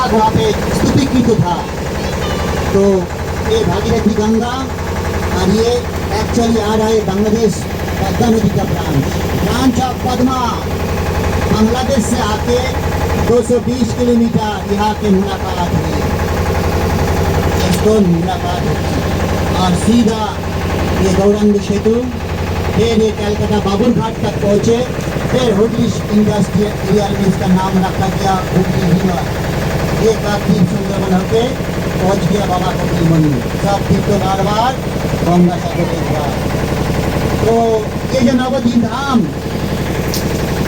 और वहाँ पे स्तुतिकृत था। तो ये भागीरथी गंगा और ये एक्चुअली आ रहा है बांग्लादेश पद्मा नदी का ब्रांच ऑफ पद्मा बांग्लादेश से आके 220 किलोमीटर यहाँ के मुलाकात हुई, इसको मुलाकात हुई और सीधा ये गौरंग सेतु, फिर ये कलकत्ता बाबुल घाट तक पहुँचे, फिर हुगली इंडस्ट्रियल में इसका नाम रखा गया हुगली रिवर। ये काफी सुंदरबन होके पहुँच गया बाबा कपिलमुनि, सब तीर्थ बार बार गंगा सागर एक बार। तो ये जो नवद्वीप धाम,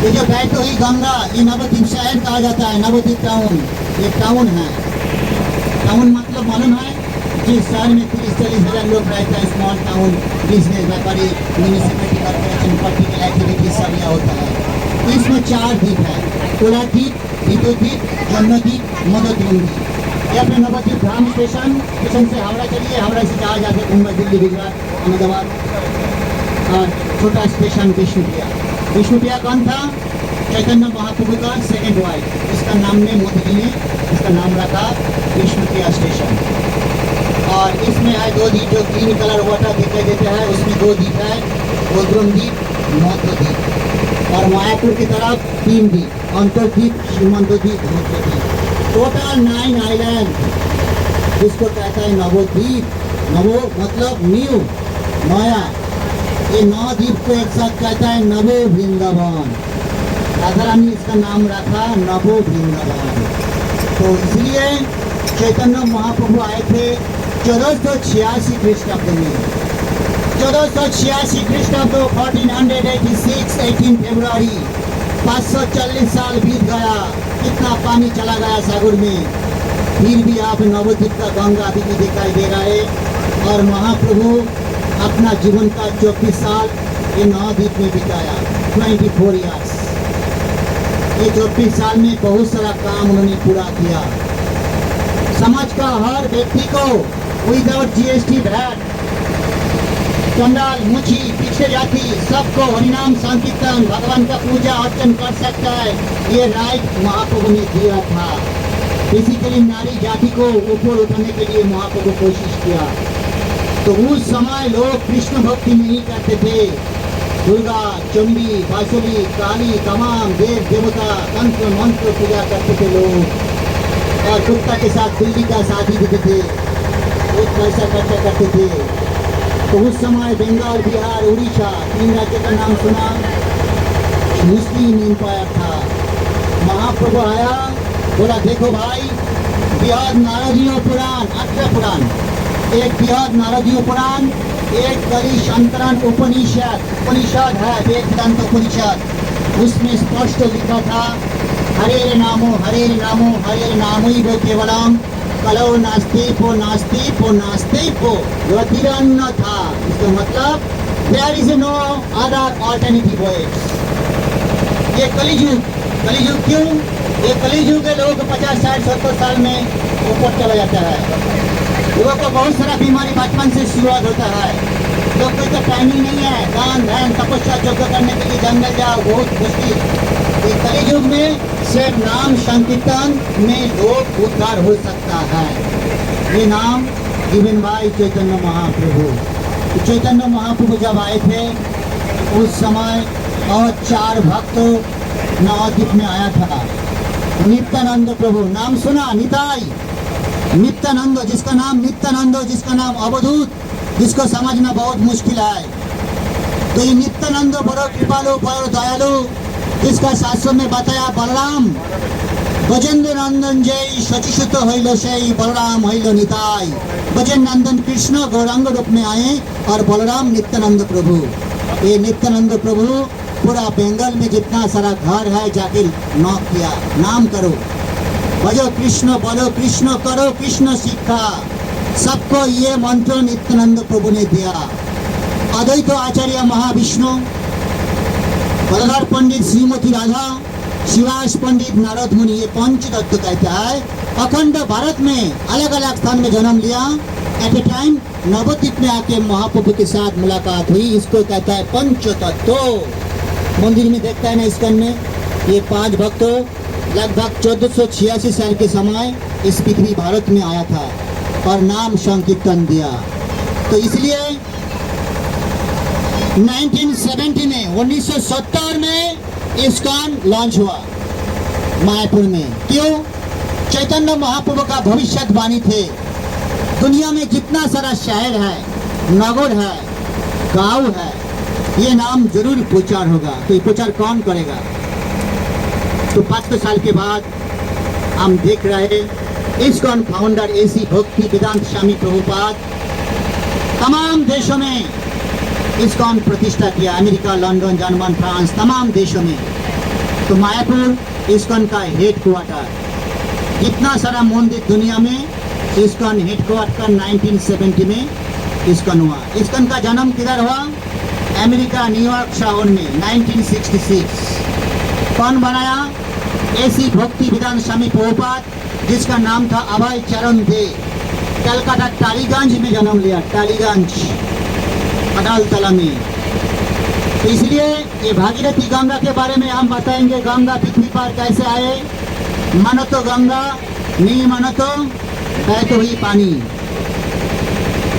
ये जो बहती हुई गंगा, ये नवद्वीप शहर कहा जाता है, नवद्वीप टाउन। ये टाउन है, टाउन मतलब मालूम है जिस शहर में 30-40 हज़ार लोग रहते हैं, स्मॉल टाउन, बिजनेस, व्यापारी, म्यूनिसिपैलिटी कॉर्पोरेशन, पॉलिटिकल एक्टिविटीज सब यहाँ होता है। इसमें 4 द्वीप है, कोला द्वीप, विद्युद्वीप, जन्मद्वीप, मदद्वीप। ये अपने नवद्वीप धाम स्टेशन से हावड़ा चलिए, हावड़ा से जहाँ जाके मुंबई, दिल्ली, गुजरात, अहमदाबाद। और छोटा स्टेशन विष्णुप्रिया। विष्णुप्रिया कौन था? चैतन्य महाप्रभु का सेकेंड वाइफ, इसका नाम ने मोदी जी ने इसका नाम रखा विष्णुप्रिया स्टेशन। और इसमें है 2 द्वीप जो ग्रीन कलर वाटर दिखाई देते हैं, उसमें 2 द्वीप है, गोद्रुम द्वीप, मध्य द्वीप। और मायापुर की तरफ 3 द्वीप, अंतर्द्वीप, सीमांत द्वीप, मध्य द्वीप। टोटल 9 आइलैंड, जिसको कहता है नवोद्वीप। नवो मतलब न्यू, नया। ये 9 द्वीप को एक साथ कहता है नवो वृंदावन। राधा रानी इसका नाम रखा नवो वृंदावन। तो इसलिए चैतन्य महाप्रभु आए थे 1486 ख्रीष्टाब्द में। 1486 ख्रीष्टाब्द 1486 18 फरवरी, 540 साल बीत गया। कितना पानी चला गया सागर में, फिर भी आप नवद्वीप का गंगा अभी भी दिखाई दे रहा है। और महाप्रभु अपना जीवन का 24 साल ये नवद्वीप में बिताया, 24 ईयर्स। ये 24 साल में बहुत सारा काम उन्होंने पूरा किया। समाज का हर व्यक्ति को विदाउट जीएसटी वैट, चंडाल, मुची, पीछे जाति, सबको हरिनाम संकीर्तन, भगवान का पूजा अर्चन कर सकता है, ये राइट महाप्रभु ने दिया था। बेसिकली नारी जाति को ऊपर उठाने के लिए महाप्रभु कोशिश किया। तो उस समय लोग कृष्ण भक्ति नहीं करते थे। दुर्गा, चंडी, बांसुरी, काली, तमाम देव देवता, तंत्र मंत्र पूजा करते थे लोग। और कुत्ता के साथ बिल्ली का शादी देते थे, बहुत पैसा खर्चा करते थे। तो उस समय बंगाल, बिहार, उड़ीसा, 3 राज्य का नाम सुना, मुस्लिम एम्पायर था। महाप्रभु आया, बोला देखो भाई, बृहद नारदीय पुराण, 8 पुराण, एक बृहद नारदीय पुराण, एक कली शंकरन उपनिषद है, वेदांत उपनिषद। उसमें स्पष्ट लिखा था हरे नामो हरे नामैव केवलम कलो नास्तिको नास्तिको नास्तिको गतिरन्न था। इसका मतलब there is no other alternative ways. ये कलियुग क्यों? ये कलियुग के लोग 50, 60, 70 साल में ऊपर चला जाता है। लोगों को बहुत सारा बीमारी बचपन से शुरुआत होता है। लोग कोई तो टाइमिंग नहीं है, दान ध्यान तपस्या यज्ञ करने के लिए जंगल जाओ, बहुत मुश्किल। ये कलियुग में सिर्फ नाम संकीर्तन में लोग उद्धार हो सकता है। ये नाम गिवन बाय चैतन्य महाप्रभु। चैतन्य महाप्रभु जब आए थे उस समय और 4 भक्त नवद्वीप में आया था। नित्यानंद प्रभु, नाम सुना? निताई, नित्यानंद, जिसका नाम नित्यानंद, जिसका नाम अवधूत, जिसको समझना बहुत मुश्किल है। तो ये नित्यानंद बड़ो कृपालु, बड़ो दयालु, जिसका शास्त्र में बताया बलराम, गजेंद्र नंदन जय शचिसुत हईल से बलराम हईल निताई। गजेंद्र नंदन कृष्ण गौरांग रूप में आए और बलराम नित्यानंद प्रभु। ये नित्यानंद प्रभु पूरा बंगाल में जितना सारा घर है जाके नॉक किया, नाम करो, भजो कृष्ण, बोलो कृष्ण, करो कृष्ण शिक्षा। सबको ये मंत्र नित्यानंद प्रभु ने दिया। अद्वैत आचार्य महाविष्णु, बलराम पंडित श्रीमती राधा, शिवास पंडित नारद मुनि, ये पंचतत्व कहता है। अखंड भारत में अलग अलग स्थान में जन्म लिया। एट ए टाइम नवद्वीप में आके महाप्रभु के साथ मुलाकात हुई, इसको कहता है पंचतत्व। मंदिर में देखता है ना, इसकन में ये 5 भक्तों लगभग 1486 साल के समय इस पृथ्वी भारत में आया था और नाम संकीर्तन दिया। तो इसलिए 1970 में 1970 में इस्कॉन लॉन्च हुआ मायापुर में। क्यों? चैतन्य महाप्रभु का भविष्यवाणी थे। दुनिया में जितना सारा शहर है, नगर है, गांव है, ये नाम जरूर प्रचार होगा। तो ये प्रचार कौन करेगा? तो 500 साल के बाद हम देख रहे इस्कॉन फाउंडर एसी भक्ति वेदांत स्वामी प्रभुपाद तमाम देशों में इस्कॉन प्रतिष्ठा किया। अमेरिका, लंदन, जर्मन, फ्रांस, तमाम देशों में। तो मायापुर इस्कॉन का हेड क्वार्टर। जितना सारा मंदिर दुनिया में, इस्कॉन हेड क्वार्टर 1970 में इस्कॉन हुआ। इस्कॉन का जन्म किधर हुआ? अमेरिका, न्यूयॉर्क शहर में 1966। कौन बनाया? एसी भक्ति वेदांत स्वामी प्रभुपाद, जिसका नाम था अभय चरण दे। कलकत्ता टालीगंज में जन्म लिया, टालीगंज अडालतला में। तो इसलिए ये भागीरथी गंगा के बारे में हम बताएंगे। गंगा पृथ्वी पर कैसे आए? मानो तो गंगा, नहीं मानो तो बहते हुई पानी।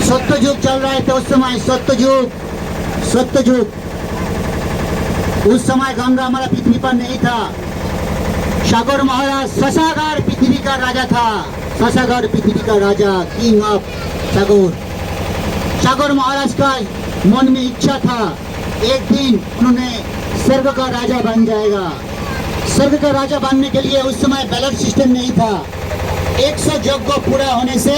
सत्ययुग चल रहा है तो उस समय सत्ययुग उस समय गंगा हमारा पृथ्वी पर नहीं था। सागर महाराज शशागर पृथ्वी का राजा था। शशागर पृथ्वी का राजा, किंग ऑफ सागर। सागर महाराज का मन में इच्छा था एक दिन उन्होंने स्वर्ग का राजा बन जाएगा। स्वर्ग का राजा बनने के लिए उस समय बैलेट सिस्टम नहीं था। 100 यज्ञ पूरा होने से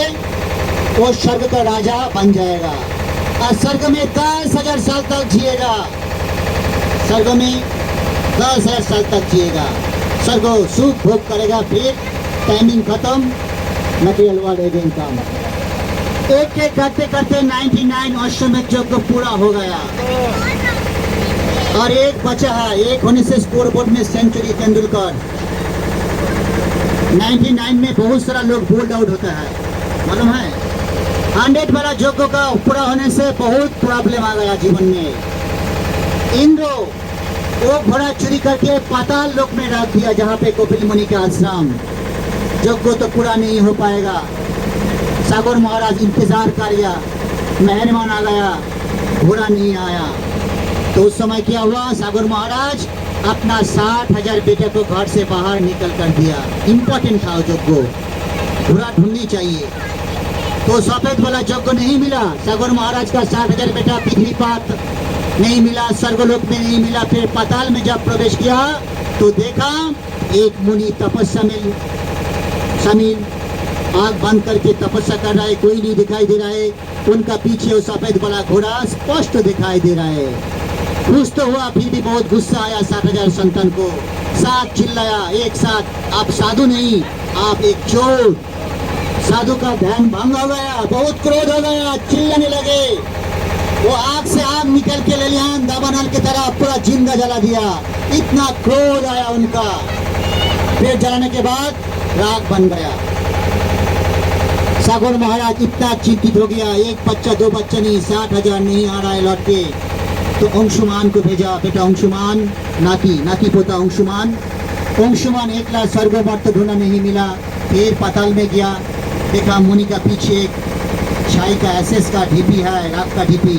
वो स्वर्ग का राजा बन जाएगा और स्वर्ग में 10,000 साल तक जिएगा। स्वर्ग में 10,000 साल तक जिएगा। स्वर्ग सुख भोग करेगा, फिर टाइमिंग खत्म, मटेरियल वर्ल्ड अगेन कम। एक एक करते करते 99 अश्वमेध यज्ञ पूरा हो गया और एक बचा है। एक होने से स्कोर बोर्ड में सेंचुरी तेंदुलकर। 99 में बहुत सारा लोग बोल्ड आउट होता है, मालूम है। 100 वाला यज्ञ का पूरा होने से बहुत प्रॉब्लम आ गया जीवन में। इंद्र वो घोड़ा चोरी करके पाताल लोक में रख दिया, जहाँ पे कपिल मुनि का आश्रम। यज्ञ तो पूरा नहीं हो पाएगा। सागर महाराज इंतजार किया, मेहमान आ गया, घोड़ा नहीं आया। तो उस समय क्या हुआ? सागर महाराज अपना 60,000 बेटे को घर से बाहर निकल कर दिया। इम्पोर्टेंट था यज्ञ, घोड़ा ढूंढनी चाहिए। तो सफेद वाला यज्ञ नहीं मिला। सागर महाराज का 60,000 बेटा पृथ्वी पर नहीं मिला, स्वर्गलोक में नहीं मिला। फिर पाताल में जब प्रवेश किया तो देखा एक मुनि तपस्या में शामिल, आग बंद करके तपस्या कर रहा है, कोई नहीं दिखाई दे रहा है। उनका पीछे वो सफेद वाला घोड़ा स्पष्ट दिखाई दे रहा है। खुश तो हुआ, फिर भी बहुत गुस्सा आया 60,000 संतान को। साथ चिल्लाया एक साथ, आप साधु नहीं, आप एक चोर। साधु का ध्यान भंग हो गया, बहुत क्रोध हो गया, चिल्लाने लगे। वो आग से आग निकल के लेलियान दावानल की तरह पूरा जिंदा जला दिया। इतना क्रोध आया उनका। फिर जलाने के बाद राख बन गया। सागर महाराज इतना चिंतित हो गया, एक बच्चा दो बच्चा नहीं, 60,000 नहीं आ रहा है लौट के। तो अंशुमान को भेजा, बेटा अंशुमान, नाती पोता अंशुमान। अंशुमान एकला स्वर्ग मर्त ढूंढा, नहीं मिला। फिर पाताल में गया, देखा मुनि का पीछे एक छाई का एसएस का ढीपी है, राख का ढीपी।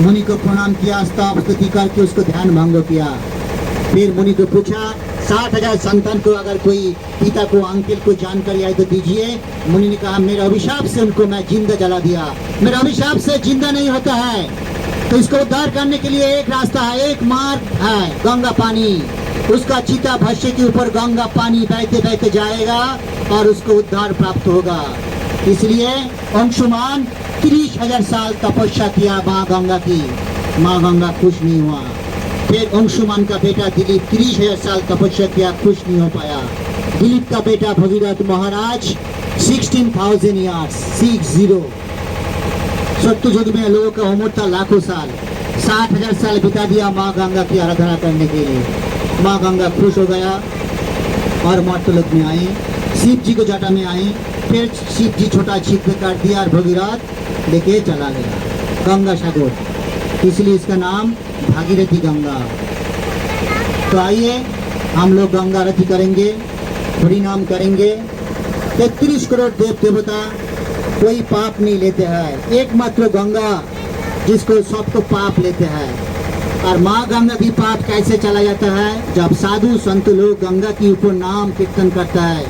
मुनि को प्रणाम किया, स्तव स्तुति करके उसको ध्यान भंग किया। फिर मुनि को पूछा 60,000 संतान को अगर कोई पिता को, अंकल को जानकारी आई तो दीजिए। मुनि ने कहा मेरे अभिशाप से उनको मैं जिंदा जला दिया, मेरे अभिशाप से जिंदा नहीं होता है। तो इसको उद्धार करने के लिए एक रास्ता है, एक मार्ग है, गंगा पानी। उसका चिता भस्य के ऊपर गंगा पानी बहते बहते जाएगा और उसको उद्धार प्राप्त होगा। इसलिए अंशुमान 30,000 साल तपस्या किया माँ गंगा की। माँ गंगा खुश नहीं हुआ। फिर अंशुमान का बेटा दिलीप 30,000 साल तपस्या किया, खुश नहीं हो पाया। दिलीप का बेटा भगीरथ महाराज 16,000 ईयर्स 60 सत्ययुग में लोगों का उम्र था लाखों साल। 60,000 साल बिता दिया माँ गंगा की आराधना करने के लिए। माँ गंगा खुश हो गया और मर्तलोक में आई, शिव जी को जटा में आई। फिर शिव जी छोटा छिद्र कर दिया और भगीरथ लेके चला गया गंगा सागर। इसलिए इसका नाम भागीरथी गंगा। तो आइए हम लोग गंगा आरती करेंगे। हरि नाम करेंगे 33 करोड़ देव देवता कोई पाप नहीं लेते हैं, एकमात्र गंगा जिसको सबको पाप लेते हैं। और माँ गंगा की पाप कैसे चला जाता है? जब साधु संत लोग गंगा के ऊपर नाम कीर्तन करता है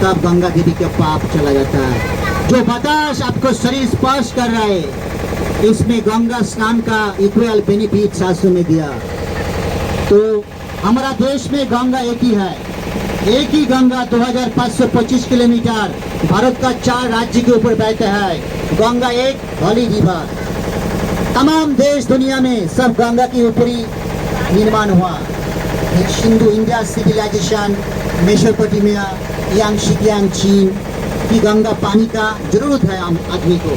तब गंगा देवी का पाप चला जाता है। जो बतास आपको शरीर स्पर्श कर रहा है इसमें गंगा स्नान का इक्वल बेनिफिट शास्त्रों में दिया। तो हमारा देश में गंगा एक ही है, एक ही गंगा 2525 किलोमीटर भारत का 4 राज्य के ऊपर बहता है। गंगा एक होली रिवर, तमाम देश दुनिया में सब गंगा के ऊपर ही निर्माण हुआ। सिंधु इंडिया सिविलाइजेशन, मेसोपोटामिया, यांग चीन की गंगा पानी का जरूरत है आम आदमी को।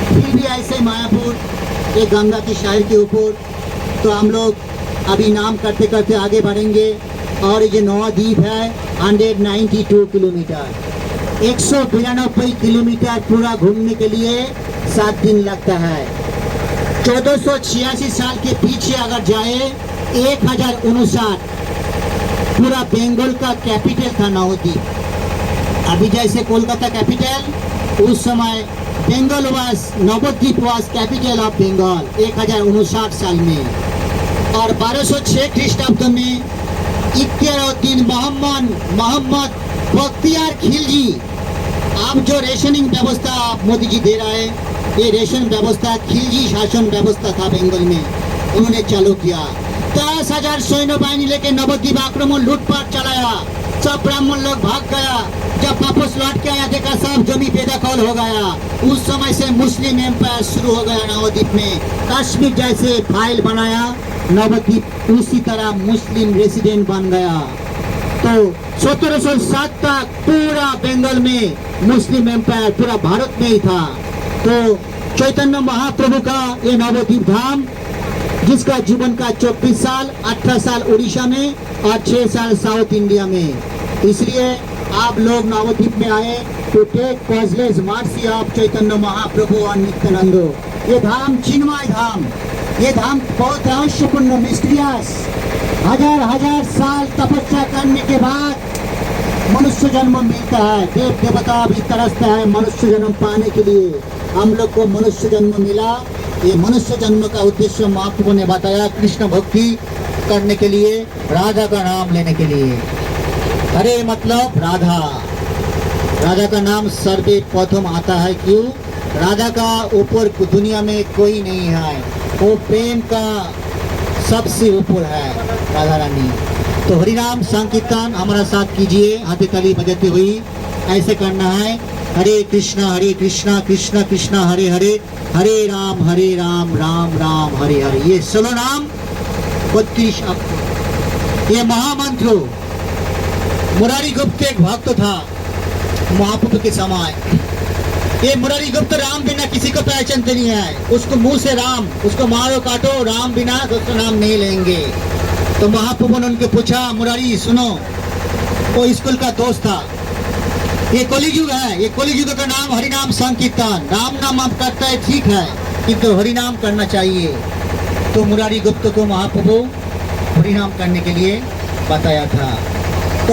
फिर भी ऐसे मायापुर ये गंगा की शहर के ऊपर तो हम लोग अभी नाम करते करते आगे बढ़ेंगे। और ये नवद्वीप है 192 किलोमीटर, 192 किलोमीटर पूरा घूमने के लिए 7 दिन लगता है। 1486 साल के पीछे अगर जाए 1059 पूरा बंगाल का कैपिटल था नवद्वीप। अभी जैसे कोलकाता कैपिटल, उस समय Bengal Nabadwip was capital of Bengal 1059 साल में। और 1206 ख्रीष्टाब्द में इक्तियारुद्दीन मोहम्मद बख्तियार खिलजी, अब जो रेशनिंग व्यवस्था आप मोदी जी दे रहा है ये रेशन व्यवस्था खिलजी शासन व्यवस्था था बंगाल में, उन्होंने चालू किया। 10,000 सैन्य बाहिनी लेके नवद्वीप आक्रमण लूटपाट चलाया, सब ब्राह्मण लोग भाग गया। जब वापस लौट के आया देखा सब जमी बेदखल हो गया। उस समय से मुस्लिम एम्पायर शुरू हो गया नवद्वीप में। कश्मीर जैसे फाइल बनाया नवद्वीप उसी तरह मुस्लिम रेसिडेंट बन गया। तो 1707 तक पूरा बंगाल में मुस्लिम एम्पायर पूरा भारत में ही था। तो चैतन्य महाप्रभु का ये नवद्वीप धाम जिसका जीवन का 24 साल, 18 साल उड़ीसा में और 6 साल साउथ इंडिया में। इसलिए आप लोग नवद्वीप में आए तो take पॉजलेस Marcy of Chaitanya Mahaprabhu और नित्यानंदो। ये धाम चिन्मय धाम, ये धाम बहुत रहस्यपूर्ण मिस्टीरियस। हजार साल तपस्या करने के बाद मनुष्य जन्म मिलता है। देव देवता भी तरसता है मनुष्य जन्म पाने के लिए। हम लोग को मनुष्य जन्म मिला। ये मनुष्य जन्म का उद्देश्य महाप्रभु ने बताया कृष्ण भक्ति करने के लिए, राधा का नाम लेने के लिए। हरे मतलब राधा, राधा का नाम सर्वे प्रथम आता है। क्यों? राधा का ऊपर दुनिया में कोई नहीं है, वो प्रेम का सबसे ऊपर है राधा रानी। तो हरिनाम संकीर्तन हमारा साथ कीजिए, हाथी ताली बजाते हुई ऐसे करना है। हरे कृष्णा कृष्णा कृष्णा हरे हरे, हरे राम राम राम हरे हरे। ये 16 नाम 32 अक्षर, ये महामंत्र। मुरारी गुप्त एक भक्त था महाप्रभु के समय। ये मुरारी गुप्त राम बिना किसी को पहचानते नहीं है। उसको मुंह से राम, उसको मारो काटो, राम बिना दूसरा नाम नहीं लेंगे। तो महाप्रभु ने उनके पूछा, मुरारी सुनो, वो स्कूल का दोस्त था, ये कलियुग है, ये कलियुग का नाम हरिनाम संकीर्तन। राम नाम आप करता है ठीक है, किंतु हरिनाम करना चाहिए। तो मुरारी गुप्त को महाप्रभु हरिनाम करने के लिए बताया था।